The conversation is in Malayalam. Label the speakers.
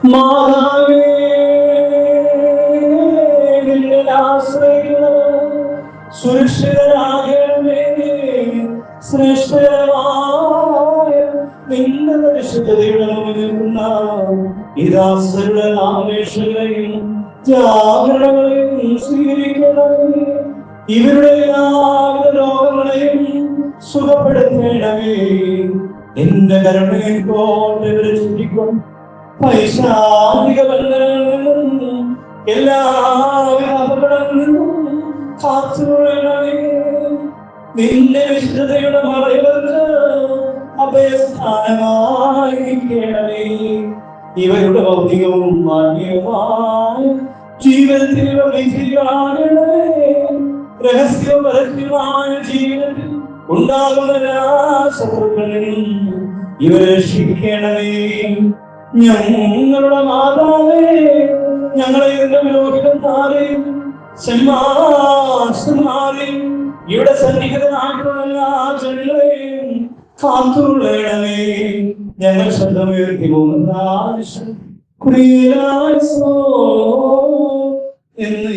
Speaker 1: മാതാവേ, നിന്നിൽ ആശ്രയിക്കുന്നത് സുരക്ഷിതരാകണമേ. ശ്രേഷ്ഠമായ നിന്റെ പരിശുദ്ധതയുടെ നിൽക്കുന്ന ഈ ദാസരുടെ ആവേശങ്ങളെയും ജാഗരണങ്ങളെയും സ്വീകരിക്കണമേ. ഇവരുടെ എല്ലാവിധ രോഗങ്ങളെയും സുഖപ്പെടുത്തേണമേ. നിന്റെ കരുണയെ കൊണ്ട് ഇവരെ ചുറ്റിക്കും പൈശാചിക ബന്ധനങ്ങളിൽ നിന്നും എല്ലാവിധ അപകടങ്ങളിൽ നിന്നും കാത്തുകൊള്ളണമേ. നിന്റെ വിശുദ്ധതയുടെ മറയവർക്ക് അഭയസ്ഥാനമായിരിക്കണമേ. ഇവരുടെ ഭൗതികവും മാന്യവുമായ ജീവിതത്തിൽ വിധിയാകണമേ. രഹസ്യവും പരസ്യവുമായ ജീവിതത്തിൽ ഉണ്ടാകുന്ന ശത്രുക്കളിൽ ഇവരെ രക്ഷിക്കണമേ. ഞങ്ങളുടെ മാതാവേ, ഞങ്ങളെ ഇതിന്റെ വിരോധികളെയും സന്മാർമാരെയും ഇവിടെ സന്നിഹിതനായിട്ടുള്ള എല്ലാ ജനങ്ങളെയും കാത്തുകൊള്ളണമേ. ഞങ്ങൾ ശബ്ദമുയർത്തി പോകുന്ന എന്ന്